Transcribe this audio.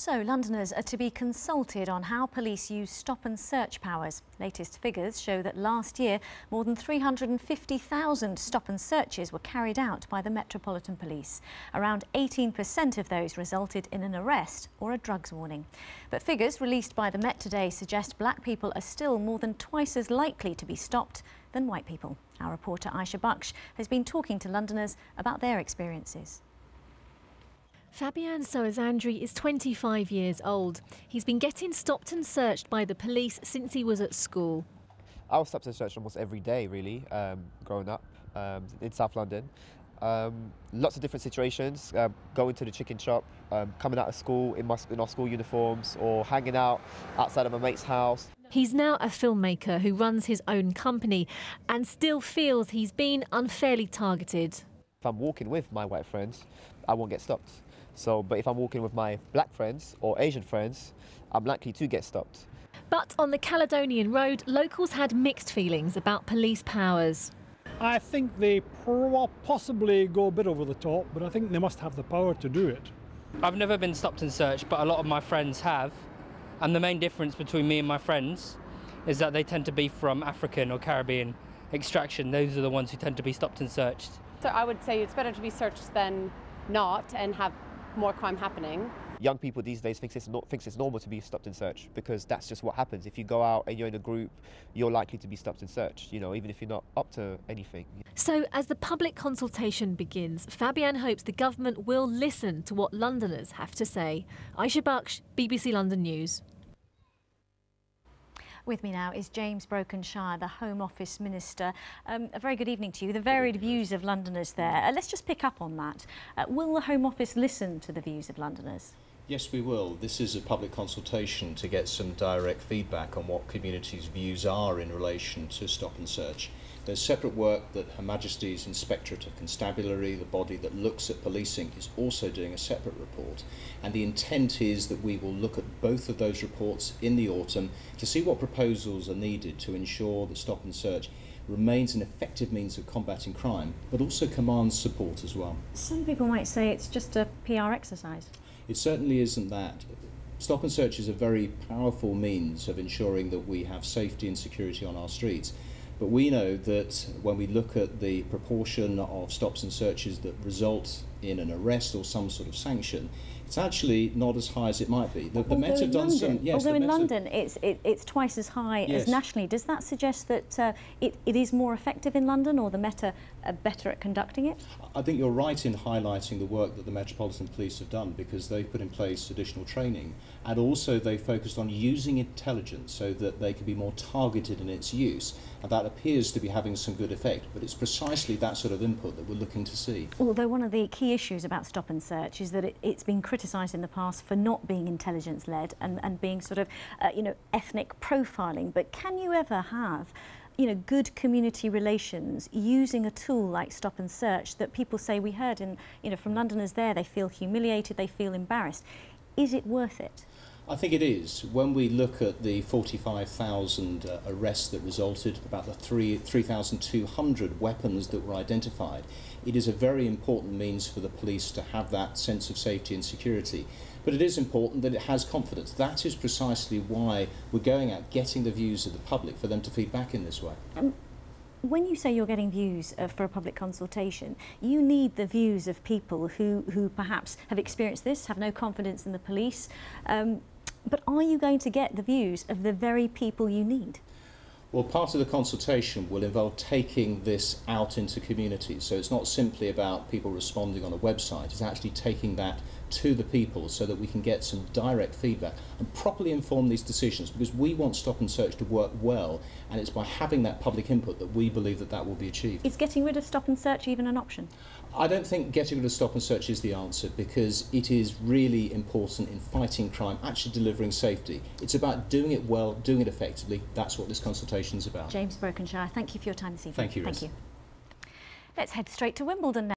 So, Londoners are to be consulted on how police use stop and search powers. Latest figures show that last year, more than 350,000 stop and searches were carried out by the Metropolitan Police. Around 18% of those resulted in an arrest or a drugs warning. But figures released by the Met today suggest black people are still more than twice as likely to be stopped than white people. Our reporter Aisha Baksh has been talking to Londoners about their experiences. Fabian Soazandri is 25 years old. He's been getting stopped and searched by the police since he was at school. I was stopped and searched almost every day, really, growing up in South London. Lots of different situations, going to the chicken shop, coming out of school in our school uniforms, or hanging out outside of my mate's house. He's now a filmmaker who runs his own company and still feels he's been unfairly targeted. If I'm walking with my white friends, I won't get stopped. But if I'm walking with my black friends or Asian friends, I'm likely to get stopped. But on the Caledonian Road, locals had mixed feelings about police powers. I think they possibly go a bit over the top, but I think they must have the power to do it. I've never been stopped and searched, but a lot of my friends have. And the main difference between me and my friends is that they tend to be from African or Caribbean extraction. Those are the ones who tend to be stopped and searched. So I would say it's better to be searched than not and have more crime happening. Young people these days thinks it's normal to be stopped and searched, because that's just what happens. If you go out and you're in a group, you're likely to be stopped and searched, even if you're not up to anything. So as the public consultation begins, Fabian hopes the government will listen to what Londoners have to say. Aisha Baksh, BBC London News. With me now is James Brokenshire, the Home Office Minister. A very good evening to you. The varied views of Londoners there. Let's just pick up on that. Will the Home Office listen to the views of Londoners? Yes, we will. This is a public consultation to get some direct feedback on what communities' views are in relation to stop and search. There's separate work that Her Majesty's Inspectorate of Constabulary, the body that looks at policing, is also doing a separate report. And the intent is that we will look at both of those reports in the autumn to see what proposals are needed to ensure that stop and search remains an effective means of combating crime, but also commands support as well. Some people might say it's just a PR exercise. It certainly isn't that. Stop and search is a very powerful means of ensuring that we have safety and security on our streets. But we know that when we look at the proportion of stops and searches that result in an arrest or some sort of sanction, it's actually not as high as it might be. The Met have done some. Yes, although in London it's twice as high as nationally. Does that suggest that it is more effective in London, or the Met are better at conducting it? I think you're right in highlighting the work that the Metropolitan Police have done, because they've put in place additional training, and also they focused on using intelligence so that they can be more targeted in its use, and that appears to be having some good effect. But it's precisely that sort of input that we're looking to see. Although one of the key issues about stop and search is that it's been criticised in the past for not being intelligence-led and being sort of, ethnic profiling. But can you ever have, good community relations using a tool like stop and search that people say, we heard from Londoners there, they feel humiliated, they feel embarrassed. Is it worth it? I think it is. When we look at the 45,000 arrests that resulted, about the 3,200 weapons that were identified, it is a very important means for the police to have that sense of safety and security. But it is important that it has confidence. That is precisely why we're going out, getting the views of the public for them to feed back in this way. When you say you're getting views for a public consultation, you need the views of people who perhaps have experienced this, have no confidence in the police. But are you going to get the views of the very people you need? Well, part of the consultation will involve taking this out into communities. So it's not simply about people responding on a website, it's actually taking that to the people so that we can get some direct feedback and properly inform these decisions, because we want stop and search to work well, and it's by having that public input that we believe that that will be achieved. Is getting rid of stop and search even an option? I don't think getting rid of stop and search is the answer, because it is really important in fighting crime, actually delivering safety. It's about doing it well, doing it effectively. That's what this consultation is about. James Brokenshire, thank you for your time this evening. Thank you, Thank you. Let's head straight to Wimbledon now.